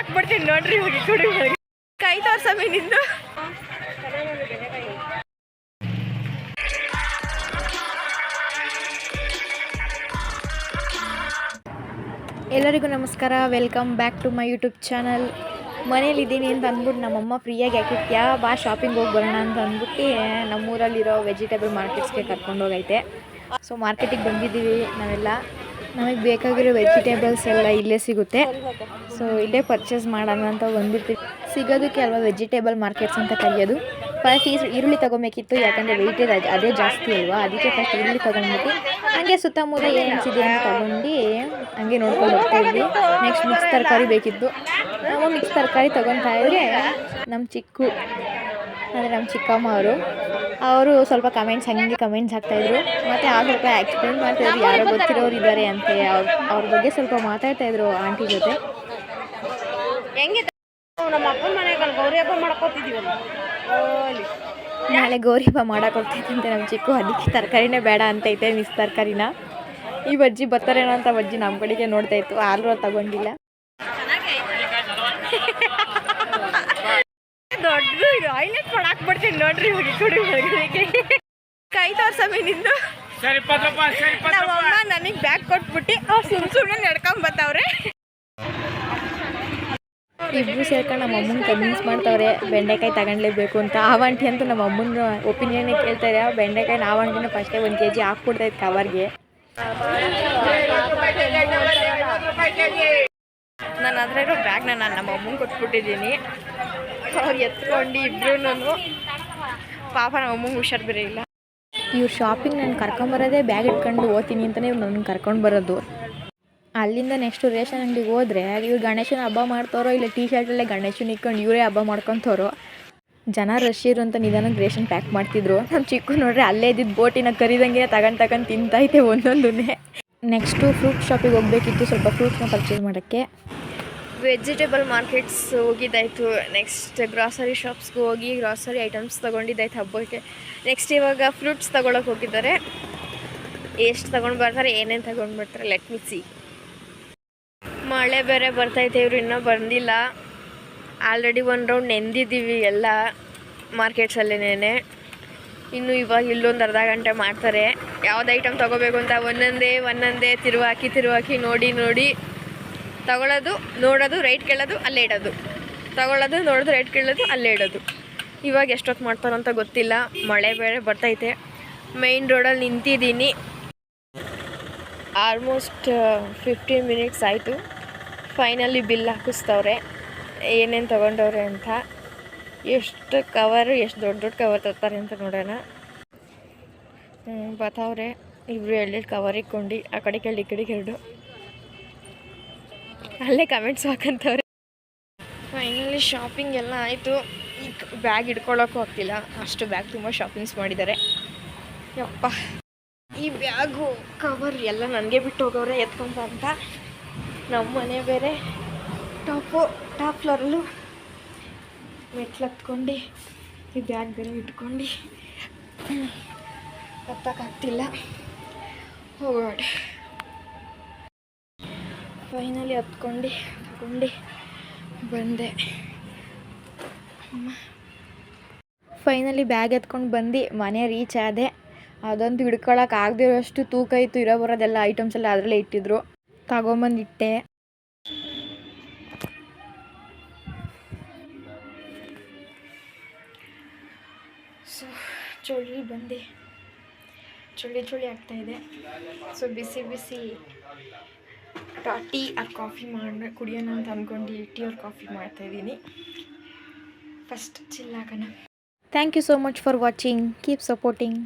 ಹಾಕ್ಬಿಡ್ತೀನಿ ನೋಡ್ರಿ ಹೋಗಿ ಕುಡಿ ಕೈ ತೋರ್ಸಮ್ಮಿ ನಿಂದು. ಎಲ್ಲರಿಗೂ ನಮಸ್ಕಾರ, welcome back to my YouTube channel. ಮನೇಲಿದ್ದೀನಿ ಅಂತ ಅಂದ್ಬಿಟ್ಟು ನಮ್ಮಮ್ಮ ಫ್ರೀಯಾಗಿ ಯಾಕಿರ್ತೀಯಾ ಬಾ ಶಾಪಿಂಗ್ ಹೋಗಿ ಬರೋಣ ಅಂತ ಅಂದ್ಬಿಟ್ಟು ನಮ್ಮೂರಲ್ಲಿರೋ ವೆಜಿಟೇಬಲ್ ಮಾರ್ಕೆಟ್ಸ್ಗೆ ಕರ್ಕೊಂಡೋಗೈತೆ. ಸೊ ಮಾರ್ಕೆಟಿಗೆ ಬಂದಿದ್ದೀವಿ ನಾವೆಲ್ಲ. ನಮಗೆ ಬೇಕಾಗಿರೋ ವೆಜಿಟೇಬಲ್ಸ್ ಎಲ್ಲ ಇಲ್ಲೇ ಸಿಗುತ್ತೆ. ಸೊ ಇಲ್ಲೇ ಪರ್ಚೇಸ್ ಮಾಡೋಣ ಅಂತ ಬಂದಿರ್ತೀವಿ. ಸಿಗೋದಕ್ಕೆ ಅಲ್ವಾ ವೆಜಿಟೇಬಲ್ ಮಾರ್ಕೆಟ್ಸ್ ಅಂತ ಕರೆಯೋದು. ಫಸ್ಟ್ ಈರುಳ್ಳಿ ತೊಗೊಬೇಕಿತ್ತು, ಯಾಕಂದರೆ ವೆಯ್ಟೇಜ್ ಅದೇ ಜಾಸ್ತಿ ಅಲ್ವಾ, ಅದಕ್ಕೆ ಫಸ್ಟ್ ಈರುಳ್ಳಿ ತೊಗೊಂಡ್ಬಿಟ್ಟು ಹಾಗೆ ಸುತ್ತಮುತ್ತ ಏನಿಸಿದೆ ಅಂತ ತೊಗೊಂಡು ಹಂಗೆ ನೋಡ್ಕೊಂಡು ಹೋಗ್ತಾ ಇದ್ವಿ. ನೆಕ್ಸ್ಟ್ ಮಿಕ್ಸ್ ತರಕಾರಿ ಬೇಕಿತ್ತು. ನಾವು ಮಿಕ್ಸ್ ತರಕಾರಿ ತೊಗೊತಾ ಇದ್ರೆ ನಮ್ಮ ಚಿಕ್ಕಮ್ಮ ಅವರು ಸ್ವಲ್ಪ ಕಮೆಂಟ್ಸ್ ಹಾಕ್ತಾಯಿದ್ರು. ಮತ್ತು ಸ್ವಲ್ಪ ಎಕ್ಸ್ಪ್ಲೇನ್ ಮಾಡ್ತಾಯಿದ್ರು, ಯಾರೋ ಗೊತ್ತಿರೋರು ಇದ್ದಾರೆ ಅಂತೆ. ಅವ್ರ ಬಗ್ಗೆ ಸ್ವಲ್ಪ ಮಾತಾಡ್ತಾಯಿದ್ರು ಆಂಟಿ ಜೊತೆ. ಹೆಂಗೆ ನಮ್ಮ ಅಪ್ಪನ ಮನೆಗೆ ಗೌರಿ ಹಬ್ಬ ಮಾಡ್ಕೋತಿದ್ದೀವಲ್ಲ, ನಾಳೆ ಗೌರಿ ಹಬ್ಬ ಮಾಡಕ್ಕೆ ಹೋಗ್ತೈತಂತೆ ನಮ್ಮ ಚಿಕ್ಕು. ಅದಕ್ಕೆ ತರಕಾರಿನೇ ಬೇಡ ಅಂತೈತೆ, ಮಿಕ್ಸ್ ತರಕಾರಿನ. ಈ ಬಜ್ಜಿ ಬರ್ತಾರೇನೋ ಅಂತ ಬಜ್ಜಿ ನಮ್ಮ ಕಡೆಗೆ ನೋಡ್ತಾ ಇತ್ತು, ಆಲ್ರೂ ತಗೊಂಡಿಲ್ಲ. ದೊಡ್ಡದು ಇದು ಹೈಲೈಟ್ ಮಾಡಿ ಹಾಕ್ಬಿಡ್ತೀನಿ ನೋಡ್ರಿ ಹೋಗಿ ಕುಡಿ ಕೈ ತೋರ್ಸಮ್ಮಿ ನಿಂದು. ನಮ್ಮಮ್ಮ ನನಗೆ ಬ್ಯಾಗ್ ಕೊಟ್ಬಿಟ್ಟು ಅವ್ರು ಸುಮ್ಮನೆ ನಡ್ಕೊಂಬತ್ತವ್ರೆ. ಇಬ್ಬರು ಸೇರ್ಕೊಂಡು ನಮ್ಮ ಅಮ್ಮನ ಕನ್ವಿನ್ಸ್ ಮಾಡ್ತಾವ್ರೆ ಬೆಂಡೆಕಾಯಿ ತಗೊಂಡ್ಲೇಬೇಕು ಅಂತ. ಆವಂಟಿ ಅಂತೂ ನಮ್ಮ ಅಮ್ಮನ ಒಪಿನಿಯನ್ನೇ ಕೇಳ್ತಾರೆ. ಬೆಂಡೆಕಾಯಿ ಆವಂಟಿನ ಫಸ್ಟೇ 1 kg ಹಾಕ್ಬಿಡ್ತಾಯಿತ್ತು ಕವರ್ಗೆ. ನಾನು ಅದ್ರಾಗ ಬ್ಯಾಗ್ನ ನಮ್ಮ ಅಮ್ಮನ ಕೊಟ್ಬಿಟ್ಟಿದ್ದೀನಿ. ಅವ್ರು ಎತ್ಕೊಂಡು ಇಬ್ರು. ಪಾಪ ನಮ್ಮ ಅಮ್ಮಂಗೆ ಹುಷಾರು ಬೇರೆ ಇಲ್ಲ. ಇವ್ರು ಶಾಪಿಂಗ್ ನಾನು ಕರ್ಕೊಂಬರೋದೇ ಬ್ಯಾಗ್ ಇಟ್ಕೊಂಡು ಹೋಗ್ತೀನಿ ಅಂತಲೇ ಇವ್ರು ನನ್ನ ಕರ್ಕೊಂಡು ಬರೋದು. ಅಲ್ಲಿಂದ ನೆಕ್ಸ್ಟು ರೇಷನ್ ಅಂಗಡಿಗೆ ಹೋದರೆ ಇವ್ರು ಗಣೇಶನ ಹಬ್ಬ ಮಾಡ್ತಾರೋ ಇಲ್ಲ ಟೀ ಶರ್ಟಲ್ಲೇ ಗಣೇಶನ ಇಟ್ಕೊಂಡು ಇವರೇ ಹಬ್ಬ ಮಾಡ್ಕೊತಾರೋ. ಜನ ರಶ್ ಇರು ಅಂತ ನಿಧಾನಕ್ಕೆ ರೇಷನ್ ಪ್ಯಾಕ್ ಮಾಡ್ತಿದ್ರು. ನಮ್ಮ ಚಿಕ್ಕು ನೋಡ್ರಿ ಅಲ್ಲೇ ಇದ್ದಿದ್ದು ಬೋಟಿನ ಕರಿದಂಗೆ ತಗೊಂಡು ತಿಂತೈತೆ ಒಂದೊಂದನ್ನೇ. ನೆಕ್ಸ್ಟು ಫ್ರೂಟ್ ಶಾಪಿಗೆ ಹೋಗಬೇಕಿತ್ತು, ಸ್ವಲ್ಪ ಫ್ರೂಟ್ಸ್ನ ಪರ್ಚೇಸ್ ಮಾಡೋಕ್ಕೆ. ವೆಜಿಟೇಬಲ್ ಮಾರ್ಕೆಟ್ಸ್ ಹೋಗಿದ್ದಾಯಿತು. ನೆಕ್ಸ್ಟ್ ಗ್ರಾಸರಿ ಶಾಪ್ಸ್ಗೆ ಹೋಗಿ ಗ್ರಾಸರಿ ಐಟಮ್ಸ್ ತೊಗೊಂಡಿದ್ದಾಯ್ತು ಹಬ್ಬಕ್ಕೆ. ನೆಕ್ಸ್ಟ್ ಇವಾಗ ಫ್ರೂಟ್ಸ್ ತೊಗೊಳಕ್ಕೆ ಹೋಗಿದ್ದಾರೆ. ಎಷ್ಟು ತೊಗೊಂಡು ಬರ್ತಾರೆ, ಏನೇನು ತೊಗೊಂಡು ಬರ್ತಾರೆ, ಲೆಟ್ ಮಿ ಸಿ. ಮಳೆ ಬೇರೆ ಬರ್ತೈತೆ, ಇವರು ಇನ್ನೂ ಬಂದಿಲ್ಲ. ಆಲ್ರೆಡಿ 1 ರೌಂಡ್ ನೆಂದಿದ್ದೀವಿ ಎಲ್ಲ ಮಾರ್ಕೆಟ್ಸಲ್ಲೇನೆ. ಇನ್ನು ಇವಾಗ ಇಲ್ಲೊಂದು ಅರ್ಧ ಗಂಟೆ ಮಾಡ್ತಾರೆ. ಯಾವ್ದು ಐಟಮ್ ತೊಗೋಬೇಕು ಅಂತ ಒಂದೊಂದೇ ತಿರುವಾಕಿ ನೋಡಿ ತಗೊಳ್ಳೋದು, ನೋಡೋದು, ರೈಟ್ ಕೇಳೋದು, ಅಲ್ಲೇ ಇಡೋದು, ತಗೊಳ್ಳೋದು, ನೋಡೋದು, ರೈಟ್ ಕೇಳೋದು, ಅಲ್ಲೇ ಇಡೋದು. ಇವಾಗ ಎಷ್ಟೊತ್ತು ಮಾಡ್ತಾರಂತ ಗೊತ್ತಿಲ್ಲ. ಮಳೆ ಬೇರೆ ಬರ್ತೈತೆ. ಮೈನ್ ರೋಡಲ್ಲಿ ನಿಂತಿದ್ದೀನಿ. ಆಲ್ಮೋಸ್ಟ್ 15 ಮಿನಿಟ್ಸ್ ಆಯಿತು. ಫೈನಲಿ ಬಿಲ್ ಹಾಕಿಸ್ತವ್ರೆ ಏನೇನು ತೊಗೊಂಡವ್ರೆ ಅಂತ. ಎಷ್ಟು ದೊಡ್ಡ ಕವರ್ ತರ್ತಾರೆ ಅಂತ ನೋಡೋಣ. ಬತ್ತವ್ರೆ ಇಬ್ಬರು 2 ಕವರ್ ಇಟ್ಕೊಂಡು ಆ ಕಡೆ ಕೆಳಗೆ ಈ ಕಡೆಗೆ 2 ಅಲ್ಲೇ ಕಮೆಂಟ್ಸ್ ಹಾಕಂತವ್ರೆ. ಫೈನಲಿ ಶಾಪಿಂಗ್ ಎಲ್ಲ ಆಯಿತು. ಈಗ ಬ್ಯಾಗ್ ಇಟ್ಕೊಳ್ಳೋಕ್ಕೂ ಆಗ್ತಿಲ್ಲ, ಅಷ್ಟು ಬ್ಯಾಗ್ ತುಂಬ ಶಾಪಿಂಗ್ಸ್ ಮಾಡಿದ್ದಾರೆ. ಯಪ್ಪ, ಈ ಬ್ಯಾಗು ಕವರ್ ಎಲ್ಲ ನನಗೆ ಬಿಟ್ಟು ಹೋಗೋರೆ ಎತ್ಕೊಂತ ಅಂತ. ನಮ್ಮ ಮನೆ ಬೇರೆ ಟಾಪ್ ಫ್ಲೋರಲ್ಲೂ ಮೆಟ್ಲು ಹತ್ಕೊಂಡು ಈ ಬ್ಯಾಗ್ ಬೇರೆ ಇಟ್ಕೊಂಡು ಹತ್ತಕ್ಕಾಗ್ತಿಲ್ಲ. ಹೋಗೋಣ. ಫೈನಲಿ ಹತ್ಕೊಂಡು ಬಂದೆ. ಫೈನಲಿ ಬ್ಯಾಗ್ ಎತ್ಕೊಂಡು ಬಂದು ಮನೆ ರೀಚ್ ಆದೆ. ಅದಂತೂ ಹಿಡ್ಕೊಳಕ್ಕೆ ಆಗದಿರೋಷ್ಟು ತೂಕ ಇತ್ತು. ಇರೋ ಬರೋದೆಲ್ಲ ಐಟಮ್ಸ್ ಎಲ್ಲ ಅದರಲ್ಲೇ ಇಟ್ಟಿದ್ರು. ತಗೊಂಬಂದಿಟ್ಟೆ. ಸೊ ಚಳಿ ಆಗ್ತಾಯಿದೆ. ಸೊ ಬಿಸಿ ಟೀ ಕಾಫಿ ಕುಡಿಯೋಣ ಅಂತ ಅಂದ್ಕೊಂಡು ಟೀ ಆರ್ ಕಾಫಿ ಮಾಡ್ತಾಯಿದ್ದೀನಿ. ಫಸ್ಟ್ ಚಿಲ್ ಆಗೋಣ. Thank you so much for watching. Keep supporting.